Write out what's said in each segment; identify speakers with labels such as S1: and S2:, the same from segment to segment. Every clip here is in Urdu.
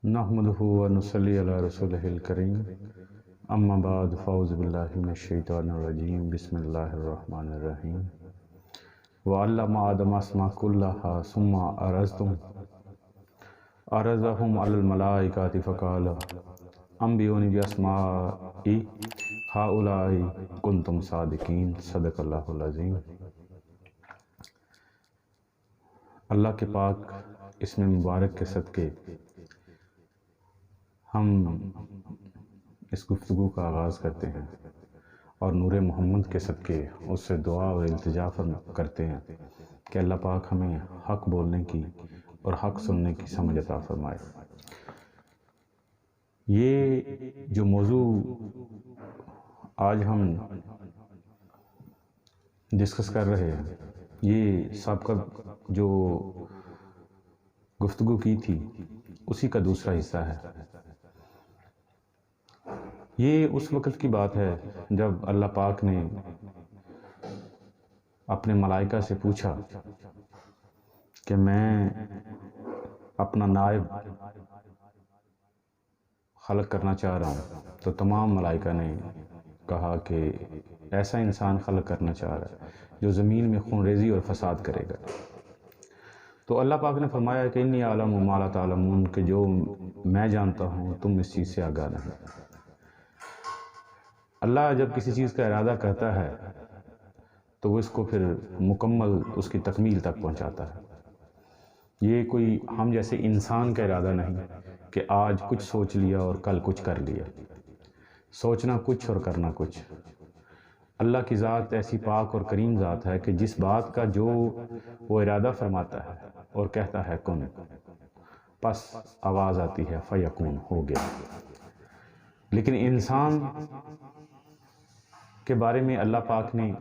S1: نحمدہ و نصلی علی رسولہ الکریم اما بعد فاعوذ باللہ من الشیطان الرجیم بسم اللہ الرحمن الرحیم وعلم آدم اسماء کلہا ثم عرضهم علی الملائکۃ فقال انبئونی باسماء ہؤلاء کنتم صادقین صدق اللہ العظیم۔ اللہ کے پاک اسم مبارک کے صدقے ہم اس گفتگو کا آغاز کرتے ہیں اور نور محمد کے صدقے اس سے دعا و التجا کرتے ہیں کہ اللہ پاک ہمیں حق بولنے کی اور حق سننے کی سمجھ عطا فرمائے۔ یہ جو موضوع آج ہم ڈسکس کر رہے ہیں، یہ سابقہ جو گفتگو کی تھی اسی کا دوسرا حصہ ہے۔ یہ اس وقت کی بات ہے جب اللہ پاک نے اپنے ملائکہ سے پوچھا کہ میں اپنا نائب خلق کرنا چاہ رہا ہوں، تو تمام ملائکہ نے کہا کہ ایسا انسان خلق کرنا چاہ رہا ہے جو زمین میں خون ریزی اور فساد کرے گا۔ تو اللہ پاک نے فرمایا کہ انی اعلم ما لا تعلمون، کہ جو میں جانتا ہوں تم اس چیز سے آگاہ نہیں۔ اللہ جب کسی چیز کا ارادہ کرتا ہے تو وہ اس کو پھر مکمل اس کی تکمیل تک پہنچاتا ہے۔ یہ کوئی ہم جیسے انسان کا ارادہ نہیں کہ آج کچھ سوچ لیا اور کل کچھ کر لیا، سوچنا کچھ اور کرنا کچھ۔ اللہ کی ذات ایسی پاک اور کریم ذات ہے کہ جس بات کا جو وہ ارادہ فرماتا ہے اور کہتا ہے کن، پس آواز آتی ہے فیکون، ہو گیا۔ لیکن انسان کے بارے میں اللہ پاک نے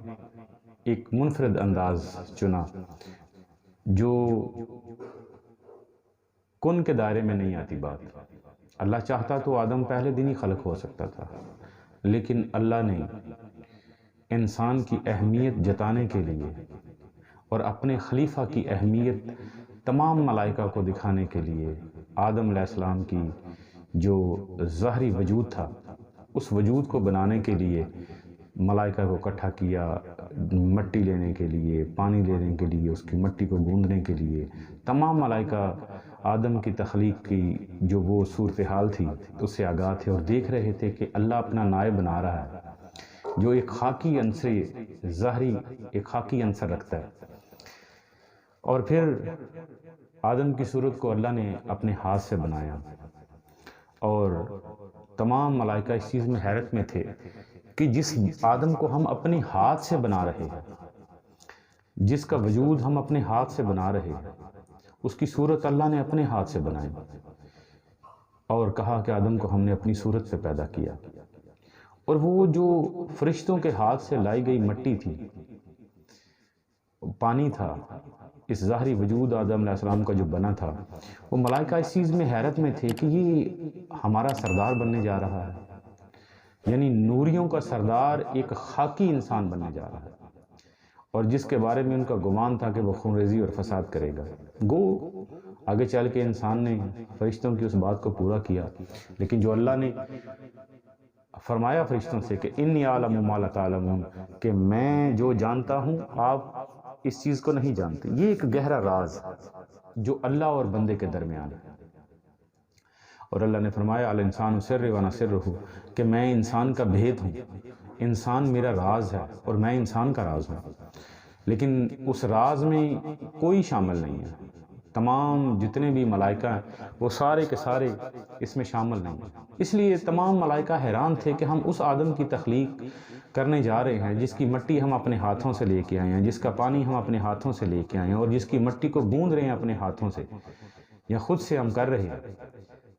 S1: ایک منفرد انداز چنا جو کن کے دائرے میں نہیں آتی بات۔ اللہ چاہتا تو آدم پہلے دن ہی خلق ہو سکتا تھا، لیکن اللہ نے انسان کی اہمیت جتانے کے لیے اور اپنے خلیفہ کی اہمیت تمام ملائکہ کو دکھانے کے لیے آدم علیہ السلام کی جو ظاہری وجود تھا اس وجود کو بنانے کے لیے ملائکہ کو اکٹھا کیا، مٹی لینے کے لیے، پانی لینے کے لیے، اس کی مٹی کو گوندنے کے لیے۔ تمام ملائکہ آدم کی تخلیق کی جو وہ صورتحال تھی اس سے آگاہ تھے اور دیکھ رہے تھے کہ اللہ اپنا نائب بنا رہا ہے جو ایک خاکی عنصر، ظاہری ایک خاکی عنصر رکھتا ہے۔ اور پھر آدم کی صورت کو اللہ نے اپنے ہاتھ سے بنایا، اور تمام ملائکہ اس چیز میں حیرت میں تھے کہ جس آدم کو ہم اپنے ہاتھ سے بنا رہے ہیں، جس کا وجود ہم اپنے ہاتھ سے بنا رہے ہیں، اس کی صورت اللہ نے اپنے ہاتھ سے بنائی اور کہا کہ آدم کو ہم نے اپنی صورت سے پیدا کیا۔ اور وہ جو فرشتوں کے ہاتھ سے لائی گئی مٹی تھی، پانی تھا، اس ظاہری وجود آدم علیہ السلام کا جو بنا تھا، وہ ملائکہ اس چیز میں حیرت میں تھے کہ یہ ہمارا سردار بننے جا رہا ہے، یعنی نوریوں کا سردار ایک خاکی انسان بننے جا رہا ہے، اور جس کے بارے میں ان کا گمان تھا کہ وہ خون ریزی اور فساد کرے گا۔ گو آگے چل کے انسان نے فرشتوں کی اس بات کو پورا کیا، لیکن جو اللہ نے فرمایا فرشتوں سے کہ انی اعلم ما لا تعلمون، کہ میں جو جانتا ہوں آپ اس چیز کو نہیں جانتے۔ یہ ایک گہرا راز جو اللہ اور بندے کے درمیان ہے۔ اور اللہ نے فرمایا الانسان سر و انا سرہ، کہ میں انسان کا بھید ہوں، انسان میرا راز ہے اور میں انسان کا راز ہوں، لیکن اس راز میں کوئی شامل نہیں ہے۔ تمام جتنے بھی ملائکہ ہیں وہ سارے کے سارے اس میں شامل نہیں ہیں۔ اس لیے تمام ملائکہ حیران تھے کہ ہم اس آدم کی تخلیق کرنے جا رہے ہیں جس کی مٹی ہم اپنے ہاتھوں سے لے کے آئے ہیں، جس کا پانی ہم اپنے ہاتھوں سے لے کے آئے ہیں، اور جس کی مٹی کو گوندھ رہے ہیں اپنے ہاتھوں سے یا خود سے ہم کر رہے ہیں،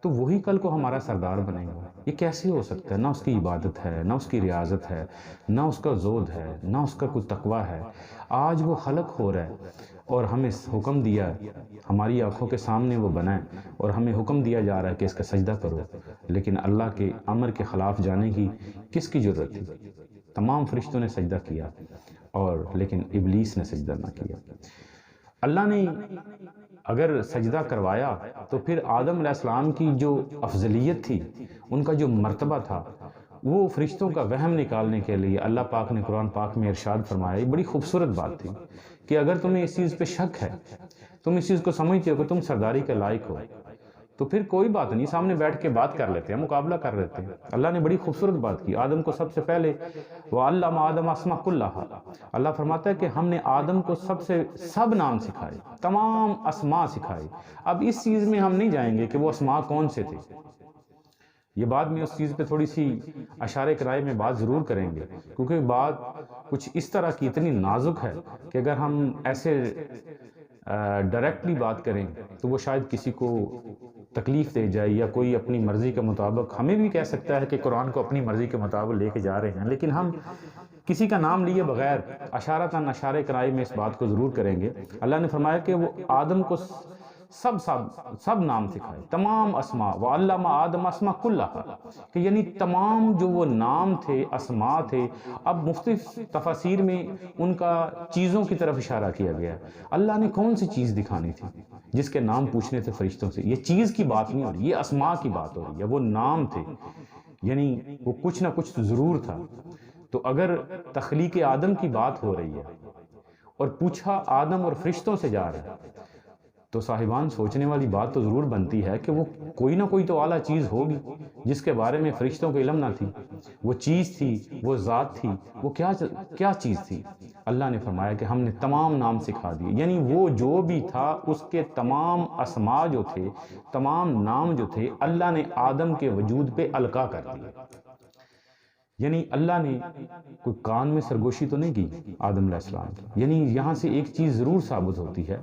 S1: تو وہی کل کو ہمارا سردار بنے گا۔ یہ کیسے ہو سکتا ہے؟ نہ اس کی عبادت ہے، نہ اس کی ریاضت ہے، نہ اس کا زہد ہے، نہ اس کا کوئی تقوی ہے۔ آج وہ خلق ہو رہا ہے اور ہمیں حکم دیا ہے، ہماری آنکھوں کے سامنے وہ بنا ہے اور ہمیں حکم دیا جا رہا ہے کہ اس کا سجدہ کرو، لیکن اللہ کے امر کے خلاف جانے کی کس کی ضرورت تھی؟ تمام فرشتوں نے سجدہ کیا اور لیکن ابلیس نے سجدہ نہ کیا۔ اللہ نے اگر سجدہ کروایا تو پھر آدم علیہ السلام کی جو افضلیت تھی، ان کا جو مرتبہ تھا، وہ فرشتوں کا وہم نکالنے کے لیے اللہ پاک نے قرآن پاک میں ارشاد فرمایا۔ یہ بڑی خوبصورت بات تھی کہ اگر تمہیں اس چیز پہ شک ہے، تم اس چیز کو سمجھتے ہو کہ تم سرداری کے لائق ہو، تو پھر کوئی بات نہیں، سامنے بیٹھ کے بات کر لیتے ہیں، مقابلہ کر لیتے ہیں۔ اللہ نے بڑی خوبصورت بات کی، آدم کو سب سے پہلے وَعَلَّمَ آدَمَ اسْمَاءَ كُلَّهَا، اللہ فرماتا ہے کہ ہم نے آدم کو سب نام سکھائے، تمام اسماء سکھائے۔ اب اس چیز میں ہم نہیں جائیں گے کہ وہ اسماء کون سے تھے، یہ بعد میں اس چیز پہ تھوڑی سی اشارے کرائے میں بات ضرور کریں گے، کیونکہ بات کچھ اس طرح کی اتنی نازک ہے کہ اگر ہم ایسے ڈائریکٹلی بات کریں تو وہ شاید کسی کو تکلیف دے جائے، یا کوئی اپنی مرضی کے مطابق ہمیں بھی کہہ سکتا ہے کہ قرآن کو اپنی مرضی کے مطابق لے کے جا رہے ہیں، لیکن ہم کسی کا نام لیے بغیر اشارتاً اشارے کرائے میں اس بات کو ضرور کریں گے۔ اللہ نے فرمایا کہ وہ آدم کو سب نام سکھائے، تمام اسماء، وَعَلَّمَ آدَمَ اسْمَاءَ كُلَّهَا، کہ یعنی تمام جو وہ نام تھے، اسماء تھے۔ اب مختلف تفاسیر میں ان کا چیزوں کی طرف اشارہ کیا گیا ہے۔ اللہ نے کون سی چیز دکھانی تھی جس کے نام پوچھنے تھے فرشتوں سے؟ یہ چیز کی بات نہیں ہو رہی، یہ اسماء کی بات ہو رہی ہے، وہ نام تھے، یعنی وہ کچھ نہ کچھ تو ضرور تھا۔ تو اگر تخلیق آدم کی بات ہو رہی ہے اور پوچھا آدم اور فرشتوں سے جا رہا ہے، تو صاحبان سوچنے والی بات تو ضرور بنتی ہے کہ وہ کوئی نہ کوئی تو اعلیٰ چیز ہوگی جس کے بارے میں فرشتوں کو علم نہ تھی۔ وہ چیز تھی، وہ ذات تھی، وہ کیا چیز تھی؟ اللہ نے فرمایا کہ ہم نے تمام نام سکھا دیے، یعنی وہ جو بھی تھا اس کے تمام اسماء جو تھے، تمام نام جو تھے، اللہ نے آدم کے وجود پہ القاء کر دیے۔ یعنی اللہ نے کوئی کان میں سرگوشی تو نہیں کی آدم علیہ السلام کی۔ یعنی یہاں سے ایک چیز ضرور ثابت ہوتی ہے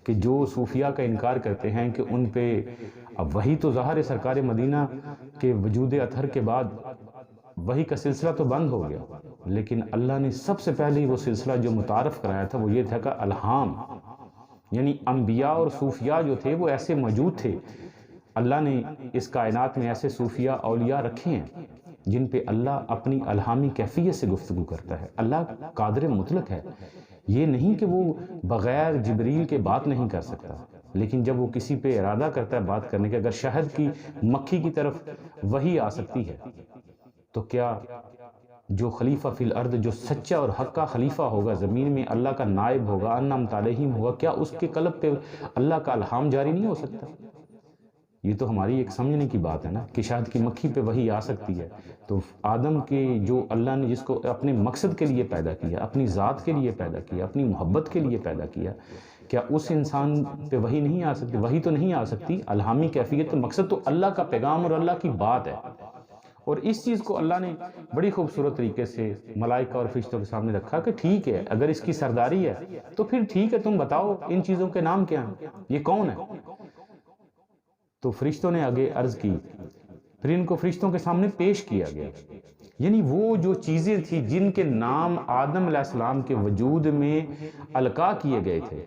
S1: کہ جو صوفیہ کا انکار کرتے ہیں کہ ان پہ اب وہی تو ظاہر سرکار مدینہ کے وجود اطہر کے بعد وہی کا سلسلہ تو بند ہو گیا، لیکن اللہ نے سب سے پہلے وہ سلسلہ جو متعارف کرایا تھا وہ یہ تھا کہ الہام، یعنی انبیاء اور صوفیاء جو تھے وہ ایسے موجود تھے۔ اللہ نے اس کائنات میں ایسے صوفیاء اولیاء رکھے ہیں جن پہ اللہ اپنی الہامی کیفیت سے گفتگو کرتا ہے۔ اللہ قادر مطلق ہے، یہ نہیں کہ وہ بغیر جبریل کے بات نہیں کر سکتا، لیکن جب وہ کسی پہ ارادہ کرتا ہے بات کرنے کے، اگر شہد کی مکھی کی طرف وحی آ سکتی ہے تو کیا جو خلیفہ فی الارض، جو سچا اور حقہ خلیفہ ہوگا زمین میں، اللہ کا نائب ہوگا، انعمت علیہم ہوگا، کیا اس کے قلب پہ اللہ کا الہام جاری نہیں ہو سکتا؟ یہ تو ہماری ایک سمجھنے کی بات ہے نا کہ شاید کی مکھی پہ وہی آ سکتی ہے۔ تو آدم کے جو اللہ نے جس کو اپنے مقصد کے لیے پیدا کیا، اپنی ذات کے لیے پیدا کیا، اپنی محبت کے لیے پیدا کیا، کیا اس انسان پہ وہی نہیں آ سکتی؟ وہی تو نہیں آ سکتی، الہامی کیفیت، مقصد تو اللہ کا پیغام اور اللہ کی بات ہے۔ اور اس چیز کو اللہ نے بڑی خوبصورت طریقے سے ملائکہ اور فرشتوں کے سامنے رکھا کہ ٹھیک ہے، اگر اس کی سرداری ہے تو پھر ٹھیک ہے، تم بتاؤ ان چیزوں کے نام کیا ہیں، یہ کون ہے؟ تو فرشتوں نے آگے عرض کی، پھر ان کو فرشتوں کے سامنے پیش کیا گیا، یعنی وہ جو چیزیں تھیں جن کے نام آدم علیہ السلام کے وجود میں القاء کیے گئے تھے،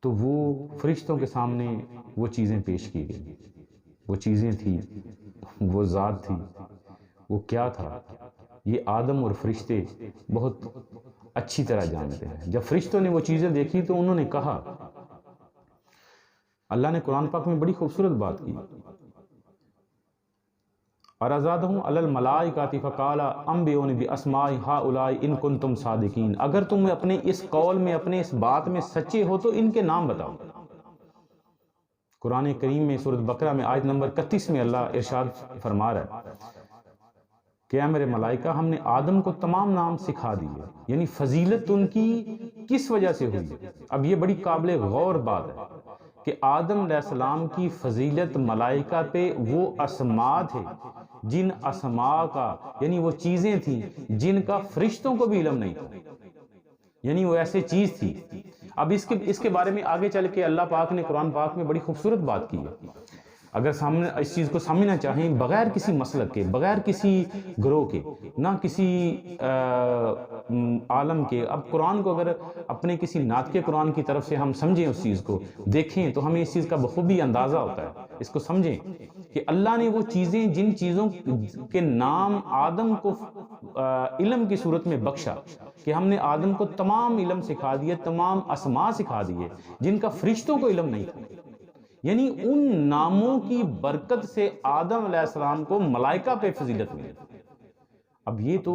S1: تو وہ فرشتوں کے سامنے وہ چیزیں پیش کی گئی۔ وہ چیزیں تھیں، وہ ذات تھی، وہ کیا تھا، یہ آدم اور فرشتے بہت اچھی طرح جانتے ہیں۔ جب فرشتوں نے وہ چیزیں دیکھی تو انہوں نے کہا، اللہ نے قرآن پاک میں بڑی خوبصورت بات کی، اَرَزَادَهُمْ عَلَى الْمَلَائِكَةِ فَقَالَ أَنْبِئُونِي بِأَسْمَاءِ هَؤُلَاءِ إِن كُنتُمْ صَادِقِينَ، اگر تم اپنے اس قول میں، اپنے اس بات میں سچے ہو تو ان کے نام بتاؤ۔ قرآن کریم میں سورۃ بقرہ میں آیت نمبر 31 میں اللہ ارشاد فرما رہا ہے کہ اے میرے ملائکہ، ہم نے آدم کو تمام نام سکھا دیے، یعنی فضیلت ان کی کس وجہ سے ہوئی؟ اب یہ بڑی قابل غور بات ہے کہ آدم علیہ السلام کی فضیلت ملائکہ پہ وہ اسماء تھے جن اسماء کا، یعنی وہ چیزیں تھیں جن کا فرشتوں کو بھی علم نہیں تھا، یعنی وہ ایسے چیز تھی۔ اب اس کے بارے میں آگے چل کے اللہ پاک نے قرآن پاک میں بڑی خوبصورت بات کی ہے۔ اگر سامنے اس چیز کو سمجھنا چاہیں بغیر کسی مسلک کے، بغیر کسی گروہ کے، نہ کسی عالم کے، اب قرآن کو اگر اپنے کسی ناطق قرآن کی طرف سے ہم سمجھیں، اس چیز کو دیکھیں تو ہمیں اس چیز کا بخوبی اندازہ ہوتا ہے۔ اس کو سمجھیں کہ اللہ نے وہ چیزیں، جن چیزوں کے نام آدم کو علم کی صورت میں بخشا کہ ہم نے آدم کو تمام علم سکھا دیے، تمام اسماء سکھا دیے جن کا فرشتوں کو علم نہیں تھا، یعنی ان ناموں کی برکت سے آدم علیہ السلام کو ملائکہ پہ فضیلت ملی۔ اب یہ تو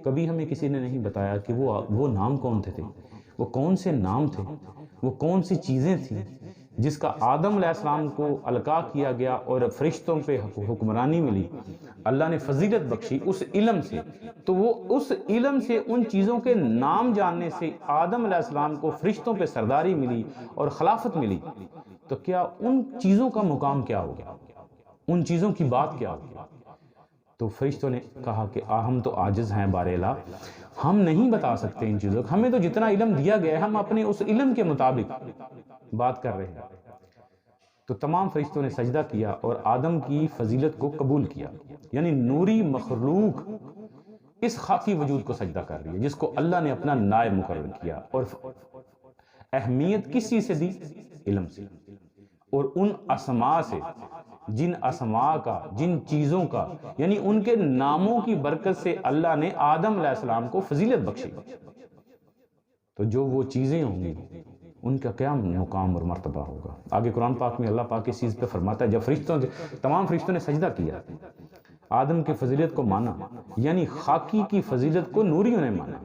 S1: کبھی ہمیں کسی نے نہیں بتایا کہ وہ نام کون تھے، وہ کون سے نام تھے، وہ کون سی چیزیں تھیں جس کا آدم علیہ السلام کو القاء کیا گیا اور فرشتوں پہ حکمرانی ملی، اللہ نے فضیلت بخشی اس علم سے۔ تو وہ اس علم سے ان چیزوں کے نام جاننے سے آدم علیہ السلام کو فرشتوں پہ سرداری ملی اور خلافت ملی، تو کیا ان چیزوں کا مقام کیا ہوگا، ان چیزوں کی بات کیا ہوگی؟ تو فرشتوں نے کہا کہ ہم تو عاجز ہیں بار الہ، ہم نہیں بتا سکتے ان چیزوں کو، ہمیں تو جتنا علم دیا گیا ہے ہم اپنے اس علم کے مطابق بات کر رہے ہیں۔ تو تمام فرشتوں نے سجدہ کیا اور آدم کی فضیلت کو قبول کیا، یعنی نوری مخلوق اس خاکی وجود کو سجدہ کر رہی ہے جس کو اللہ نے اپنا نائب مقرر کیا، اور اہمیت کس چیز سے دی؟ علم سے، اور ان اسماء سے، جن اسماء کا، جن چیزوں کا، یعنی ان کے ناموں کی برکت سے اللہ نے آدم علیہ السلام کو فضیلت بخشی۔ تو جو وہ چیزیں ہوں گی ان کا کیا مقام اور مرتبہ ہوگا؟ آگے قرآن پاک میں اللہ پاک اس چیز پہ فرماتا ہے، جب تمام فرشتوں نے سجدہ کیا، آدم کی فضیلت کو مانا، یعنی خاکی کی فضیلت کو نوریوں نے مانا،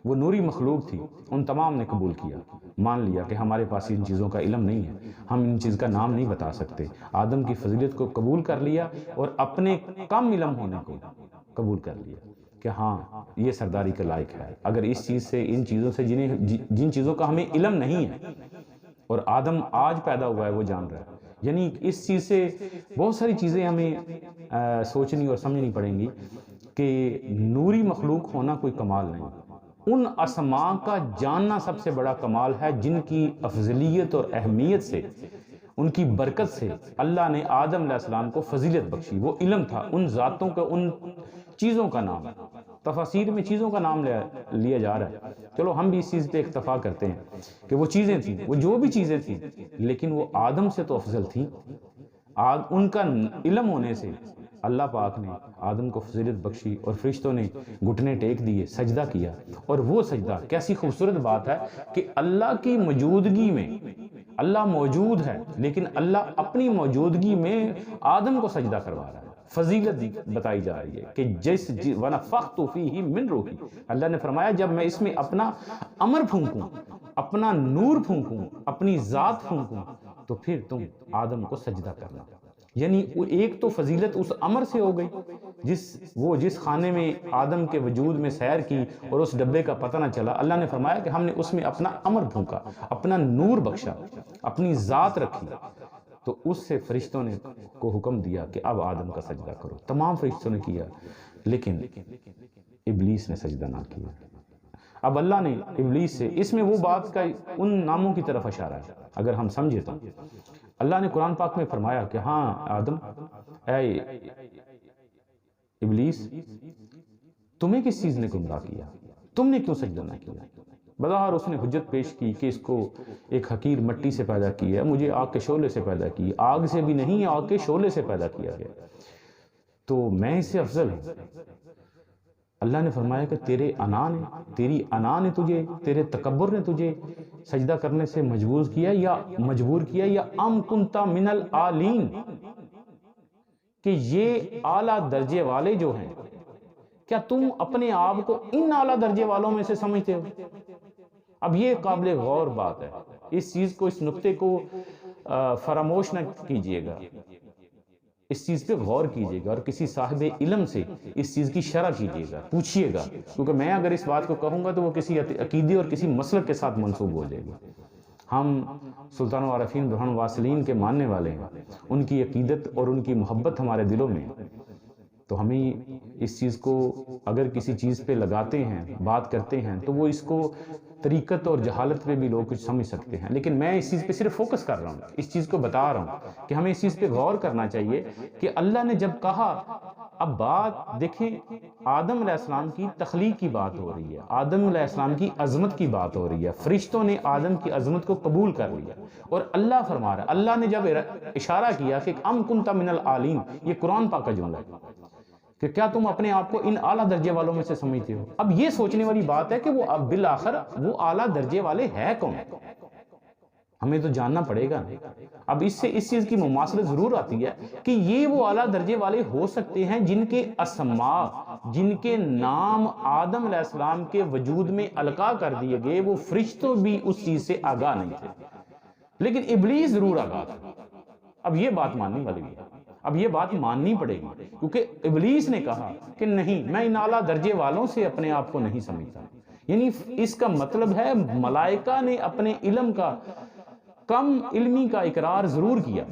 S1: وہ نوری مخلوق تھی، ان تمام نے قبول کیا، مان لیا کہ ہمارے پاس ان چیزوں کا علم نہیں ہے، ہم ان چیز کا نام نہیں بتا سکتے۔ آدم کی فضیلت کو قبول کر لیا اور اپنے کم علم ہونے کو قبول کر لیا کہ ہاں یہ سرداری کے لائق ہے۔ اگر اس چیز سے، ان چیزوں سے جن چیزوں کا ہمیں علم نہیں ہے، اور آدم آج پیدا ہوا ہے وہ جان رہا ہے، یعنی اس چیز سے بہت ساری چیزیں ہمیں سوچنی اور سمجھنی پڑیں گی کہ نوری مخلوق ہونا کوئی کمال نہیں، ان اسماء کا جاننا سب سے بڑا کمال ہے جن کی افضلیت اور اہمیت سے، ان کی برکت سے اللہ نے آدم علیہ السلام کو فضیلت بخشی۔ وہ علم تھا ان ذاتوں کا، ان چیزوں کا نام، تفاسیر میں چیزوں کا نام لیا جا رہا ہے، چلو ہم بھی اس چیز پہ اکتفا کرتے ہیں کہ وہ چیزیں تھیں، وہ جو بھی چیزیں تھیں، لیکن وہ آدم سے تو افضل تھیں۔ ان کا علم ہونے سے اللہ پاک نے آدم کو فضیلت بخشی، اور فرشتوں نے گھٹنے ٹیک دیے، سجدہ کیا، اور وہ سجدہ کیسی خوبصورت بات ہے کہ اللہ کی موجودگی میں، اللہ موجود ہے لیکن اللہ اپنی موجودگی میں آدم کو سجدہ کروا رہا ہے۔ فضیلت بتائی جا رہی ہے کہ وَنَفَخْتُ فِيهِ مِن رُوحِي، اللہ نے فرمایا جب میں اس میں اپنا امر پھونکوں، اپنا نور پھونکوں، اپنی ذات پھونکوں، تو پھر تم آدم کو سجدہ کرنا۔ یعنی ایک تو فضیلت اس امر سے ہو گئی، جس خانے میں آدم کے وجود میں سیر کی اور اس ڈبے کا پتہ نہ چلا، اللہ نے فرمایا کہ ہم نے اس میں اپنا امر پھونکا، اپنا نور بخشا، اپنی ذات رکھی، تو اس سے فرشتوں نے کو حکم دیا کہ اب آدم کا سجدہ کرو۔ تمام فرشتوں نے کیا، لیکن ابلیس نے سجدہ نہ کیا۔ اب اللہ نے ابلیس سے، اس میں وہ بات کا ان ناموں کی طرف اشارہ ہے، اگر ہم سمجھے تو اللہ نے قرآن پاک میں فرمایا کہ ہاں آدم، اے ابلیس، تمہیں کس چیز نے گمراہ کیا، تم نے کیوں سجدہ نہ کیا؟ بظاہر اس نے حجت پیش کی کہ اس کو ایک حقیر مٹی سے پیدا کیا ہے، مجھے آگ کے شعلے سے پیدا کی، آگ سے بھی نہیں، آگ کے شعلے سے پیدا کیا گیا، تو میں اس سے افضل ہوں۔ اللہ نے فرمایا کہ تیری انا نے تجھے، تیرے تکبر نے تجھے سجدہ کرنے سے مجبور کیا، یا ام کنت من العالین، کہ یہ اعلیٰ درجے والے جو ہیں، کیا تم اپنے آپ کو ان اعلیٰ درجے والوں میں سے سمجھتے ہو؟ اب یہ قابل غور بات ہے، اس چیز کو، اس نقطے کو فراموش نہ کیجئے گا، اس چیز پہ غور کیجئے گا، اور کسی صاحب علم سے اس چیز کی شرح کیجئے گا، پوچھئے گا، کیونکہ میں اگر اس بات کو کہوں گا تو وہ کسی عقیدے اور کسی مسلک کے ساتھ منسوب ہو جائے گی۔ ہم سلطان وعارفین برہان واصلین کے ماننے والے ہیں، ان کی عقیدت اور ان کی محبت ہمارے دلوں میں، تو ہمیں اس چیز کو اگر کسی چیز پہ لگاتے ہیں، بات کرتے ہیں، تو وہ اس کو طریقت اور جہالت پہ بھی لوگ کچھ سمجھ سکتے ہیں، لیکن میں اس چیز پہ صرف فوکس کر رہا ہوں، اس چیز کو بتا رہا ہوں کہ ہمیں اس چیز پہ غور کرنا چاہیے کہ اللہ نے جب کہا، اب بات دیکھیں، آدم علیہ السلام کی تخلیق کی بات ہو رہی ہے، آدم علیہ السلام کی عظمت کی بات ہو رہی ہے، فرشتوں نے آدم کی عظمت کو قبول کر لیا، اور اللہ فرما رہا ہے، اللہ نے جب اشارہ کیا کہ ام کنت من العالین، یہ قرآن پاک کا جملہ ہے کہ کیا تم اپنے آپ کو ان اعلیٰ درجے والوں میں سے سمجھتے ہو؟ اب یہ سوچنے والی بات ہے کہ وہ اب بالآخر وہ اعلیٰ درجے والے ہے کون؟ ہمیں تو جاننا پڑے گا۔ اب اس سے اس چیز کی مماثلت ضرور آتی ہے کہ یہ وہ اعلیٰ درجے والے ہو سکتے ہیں جن کے اسماء، جن کے نام آدم علیہ السلام کے وجود میں القاء کر دیے گئے، وہ فرشتوں بھی اس چیز سے آگاہ نہیں تھے، لیکن ابلیس ضرور آگاہ تھا۔ اب یہ بات ماننے والی ہے، اب یہ بات ماننی پڑے گی، کیونکہ ابلیس نے کہا کہ نہیں، میں ان اعلیٰ درجے والوں سے اپنے آپ کو نہیں سمجھتا۔ یعنی اس کا مطلب ہے ملائکہ نے اپنے علم کا، کم علمی کا اقرار ضرور کیا،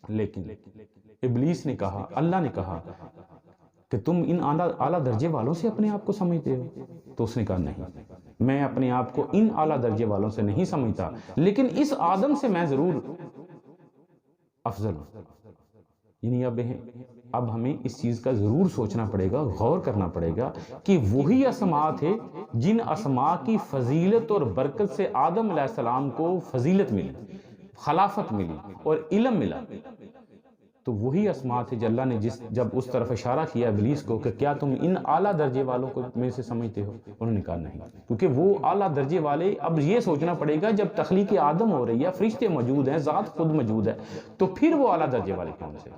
S1: لیکن ابلیس نے کہا، اللہ نے کہا کہ تم ان اعلیٰ درجے والوں سے اپنے آپ کو سمجھتے ہو؟ تو اس نے کہا نہیں، میں اپنے آپ کو ان اعلیٰ درجے والوں سے نہیں سمجھتا، لیکن اس آدم سے میں ضرور افضل ہوں۔ یعنی اب ہمیں اس چیز کا ضرور سوچنا پڑے گا، غور کرنا پڑے گا کہ وہی اسماء تھے جن اسماء کی فضیلت اور برکت سے آدم علیہ السلام کو فضیلت ملی، خلافت ملی اور علم ملا، تو وہی اسماء تھے جو اللہ نے جب اس طرف اشارہ کیا ابلیس کو کہ کیا تم ان اعلیٰ درجے والوں کو میں سے سمجھتے ہو؟ انہوں نے کہا نہیں، کیونکہ وہ اعلیٰ درجے والے، اب یہ سوچنا پڑے گا جب تخلیق آدم ہو رہی ہے، فرشتے موجود ہیں، ذات خود موجود ہے، تو پھر وہ اعلیٰ درجے والے کون سے؟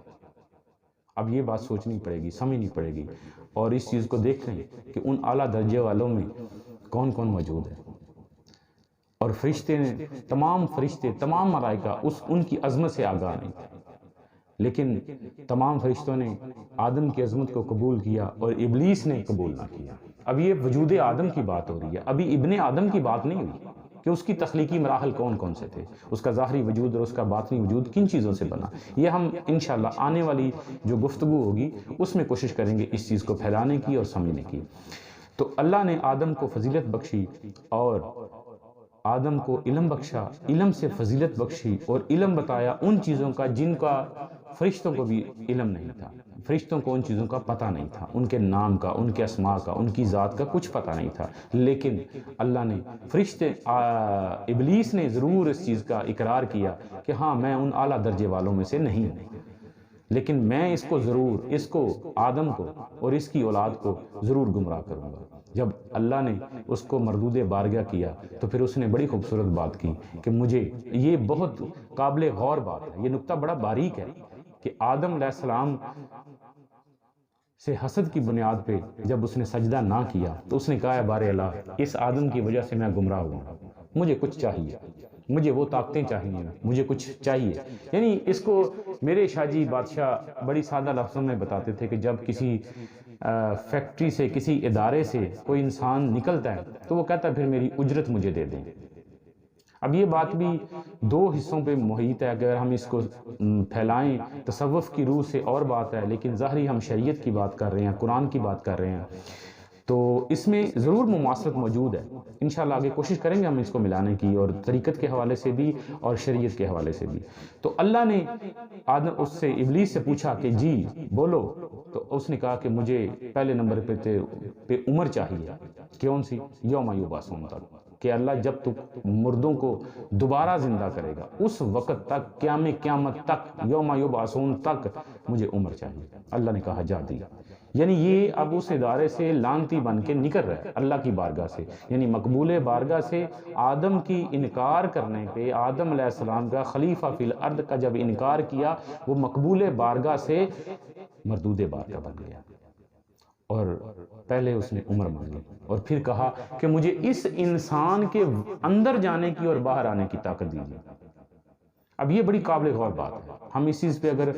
S1: اب یہ بات سوچنی پڑے گی، سمجھنی پڑے گی، اور اس چیز کو دیکھ لیں کہ ان اعلیٰ درجے والوں میں کون کون موجود ہے۔ اور فرشتے نے، تمام فرشتے، تمام ملائکہ ان کی عظمت سے آگاہ نہیں تھے، لیکن تمام فرشتوں نے آدم کی عظمت کو قبول کیا اور ابلیس نے قبول نہ کیا۔ اب یہ وجود آدم کی بات ہو رہی ہے، ابھی ابن آدم کی بات نہیں ہوئی کہ اس کی تخلیقی مراحل کون کون سے تھے، اس کا ظاہری وجود اور اس کا باطنی وجود کن چیزوں سے بنا۔ یہ ہم انشاءاللہ آنے والی جو گفتگو ہوگی اس میں کوشش کریں گے اس چیز کو پھیلانے کی اور سمجھنے کی۔ تو اللہ نے آدم کو فضیلت بخشی اور آدم کو علم بخشا، علم سے فضیلت بخشی اور علم بتایا ان چیزوں کا جن کا فرشتوں کو بھی علم نہیں تھا، فرشتوں کو ان چیزوں کا پتہ نہیں تھا، ان کے نام کا، ان کے اسماء کا، ان کی ذات کا کچھ پتہ نہیں تھا، لیکن اللہ نے ابلیس نے ضرور اس چیز کا اقرار کیا کہ ہاں میں ان اعلیٰ درجے والوں میں سے نہیں ہوں، لیکن میں اس کو ضرور، اس کو آدم کو اور اس کی اولاد کو ضرور گمراہ کروں گا۔ جب اللہ نے اس کو مردود بارگاہ کیا تو پھر اس نے بڑی خوبصورت بات کی کہ مجھے، یہ بہت قابل غور بات ہے، یہ نقطہ بڑا باریک ہے کہ آدم علیہ السلام سے حسد کی بنیاد پہ جب اس نے سجدہ نہ کیا تو اس نے کہا ہے بارے اللہ، اس آدم کی وجہ سے میں گمراہ ہوا، مجھے کچھ چاہیے، مجھے وہ طاقتیں چاہیے، مجھے کچھ چاہیے۔ یعنی اس کو میرے شاہ جی بادشاہ بڑی سادہ لفظوں میں بتاتے تھے کہ جب کسی فیکٹری سے، کسی ادارے سے کوئی انسان نکلتا ہے تو وہ کہتا ہے پھر میری اجرت مجھے دے دیں۔ اب یہ بات بھی دو حصوں پہ محیط ہے، اگر ہم اس کو پھیلائیں تصوف کی روح سے اور بات ہے، لیکن ظاہری ہم شریعت کی بات کر رہے ہیں، قرآن کی بات کر رہے ہیں، تو اس میں ضرور مماثلت موجود ہے۔ انشاءاللہ آگے کوشش کریں گے ہم اس کو ملانے کی، اور طریقت کے حوالے سے بھی اور شریعت کے حوالے سے بھی۔ تو اللہ نے اس سے، ابلیس سے پوچھا کہ جی بولو، تو اس نے کہا کہ مجھے پہلے نمبر پہ عمر چاہیے۔ کون سی؟ یوم یبعثون تک، کہ اللہ جب تو مردوں کو دوبارہ زندہ کرے گا اس وقت تک، قیامت تک، یوم یبعثون تک مجھے عمر چاہیے۔ اللہ نے کہا جا دی۔ یعنی یہ اب اس ادارے سے لعنتی بن کے نکل رہا ہے اللہ کی بارگاہ سے، یعنی مقبول بارگاہ سے آدم کی انکار کرنے پہ، آدم علیہ السلام کا خلیفہ فی الارض کا جب انکار کیا، وہ مقبول بارگاہ سے مردود بارگاہ بن گیا، اور پہلے اس نے عمر مانگی اور پھر کہا کہ مجھے اس انسان کے اندر جانے کی اور باہر آنے کی طاقت دیجیے۔ اب یہ بڑی قابل غور بات ہے، ہم اس چیز پہ اگر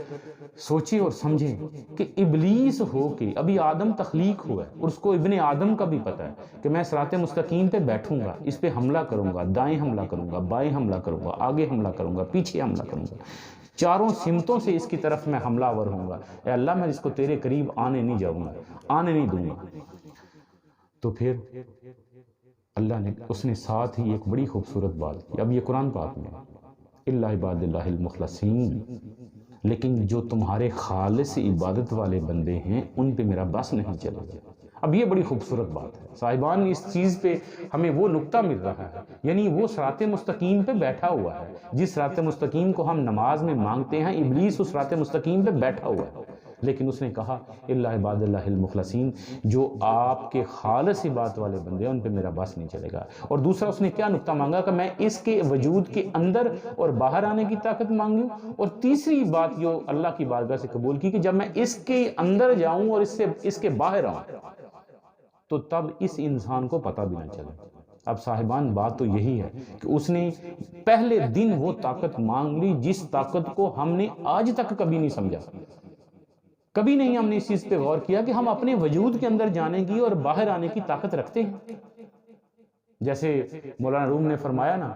S1: سوچیں اور سمجھیں کہ ابلیس ہو کے ابھی آدم تخلیق ہوا ہے اور اس کو ابن آدم کا بھی پتہ ہے کہ میں صراط مستقیم پہ بیٹھوں گا، اس پہ حملہ کروں گا، دائیں حملہ کروں گا، بائیں حملہ کروں گا، آگے حملہ کروں گا، پیچھے حملہ کروں گا، چاروں سمتوں سے اس کی طرف میں حملہ آور ہوں گا، اے اللہ میں اس کو تیرے قریب آنے نہیں جاؤں گا، آنے نہیں دوں گا۔ تو پھر اللہ نے، اس نے ساتھ ہی ایک بڑی خوبصورت بات کی، اب یہ قرآن پاک میں اللہ عباد اللہ المخلصین، لیکن جو تمہارے خالص عبادت والے بندے ہیں ان پہ میرا بس نہیں چلے گا۔ اب یہ بڑی خوبصورت بات ہے صاحبان، اس چیز پہ ہمیں وہ نقطہ مل رہا ہے، یعنی وہ صراط مستقیم پہ بیٹھا ہوا ہے، جس صراط مستقیم کو ہم نماز میں مانگتے ہیں ابلیس اس صراط مستقیم پہ بیٹھا ہوا ہے، لیکن اس نے کہا الا عباد اللہ المخلصین، جو آپ کے خالص عبادت والے بندے ہیں ان پہ میرا بس نہیں چلے گا۔ اور دوسرا اس نے کیا نقطہ مانگا کہ میں اس کے وجود کے اندر اور باہر آنے کی طاقت مانگوں، اور تیسری بات جو اللہ کی بارگاہ سے قبول کی کہ جب میں اس کے اندر جاؤں اور اس کے باہر آؤں تو تب اس انسان کو پتہ بھی نہ چلے۔ اب صاحبان بات تو یہی ہے کہ اس نے پہلے دن وہ طاقت مانگ لی جس طاقت کو ہم نے آج تک کبھی نہیں سمجھا، کبھی نہیں ہم نے اس چیز پہ غور کیا کہ ہم اپنے وجود کے اندر جانے کی اور باہر آنے کی طاقت رکھتے ہیں۔ جیسے مولانا روم نے فرمایا نا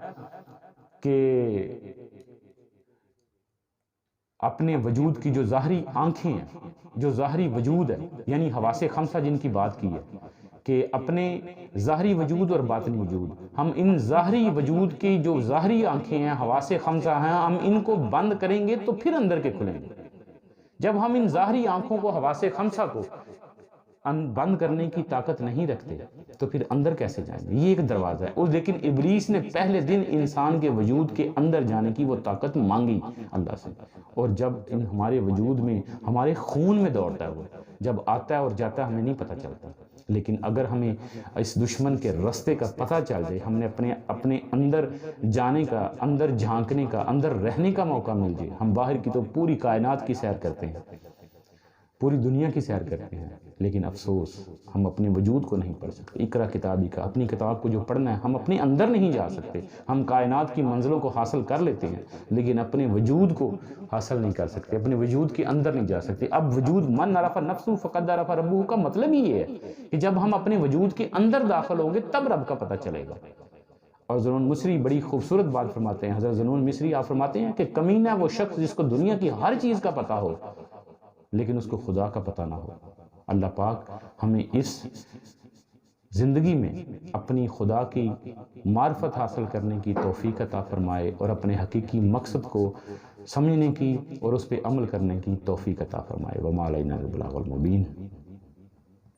S1: کہ اپنے وجود کی جو ظاہری آنکھیں ہیں، جو ظاہری وجود ہے، یعنی حواس خمسہ جن کی بات کی ہے، کہ اپنے ظاہری وجود اور باطنی وجود، ہم ان ظاہری وجود کی جو ظاہری آنکھیں ہیں، حواس خمسہ ہیں، ہم ان کو بند کریں گے تو پھر اندر کے کھلیں گے۔ جب ہم ان ظاہری آنکھوں کو، حواس خمسہ کو بند کرنے کی طاقت نہیں رکھتے تو پھر اندر کیسے جائیں گے؟ یہ ایک دروازہ ہے۔ اور لیکن ابلیس نے پہلے دن انسان کے وجود کے اندر جانے کی وہ طاقت مانگی اللہ سے، اور جب ہمارے وجود میں، ہمارے خون میں دوڑتا ہے، وہ جب آتا ہے اور جاتا ہے ہمیں نہیں پتہ چلتا۔ لیکن اگر ہمیں اس دشمن کے رستے کا پتہ چل جائے، ہم نے اپنے اندر جانے کا، اندر جھانکنے کا، اندر رہنے کا موقع مل جائے، ہم باہر کی تو پوری کائنات کی سیر کرتے ہیں، پوری دنیا کی سیر کرتے ہیں، لیکن افسوس ہم اپنے وجود کو نہیں پڑھ سکتے۔ اقرا کتابی کا، اپنی کتاب کو جو پڑھنا ہے، ہم اپنے اندر نہیں جا سکتے۔ ہم کائنات کی منزلوں کو حاصل کر لیتے ہیں لیکن اپنے وجود کو حاصل نہیں کر سکتے، اپنے وجود کے اندر نہیں جا سکتے۔ اب وجود من عرف نفسہ فقد عرف ربہ کا مطلب ہی یہ ہے کہ جب ہم اپنے وجود کے اندر داخل ہوں گے تب رب کا پتہ چلے گا۔ اور ذنون مصری بڑی خوبصورت بات فرماتے ہیں، حضرت ذنون مصری آپ فرماتے ہیں کہ کمینہ وہ شخص جس کو دنیا کی ہر چیز کا پتہ ہو لیکن اس کو خدا کا پتہ نہ ہو۔ اللہ پاک ہمیں اس زندگی میں اپنی خدا کی معرفت حاصل کرنے کی توفیق عطا فرمائے اور اپنے حقیقی مقصد کو سمجھنے کی اور اس پہ عمل کرنے کی توفیق عطا فرمائے۔ وما علینا الا البلاغ المبین۔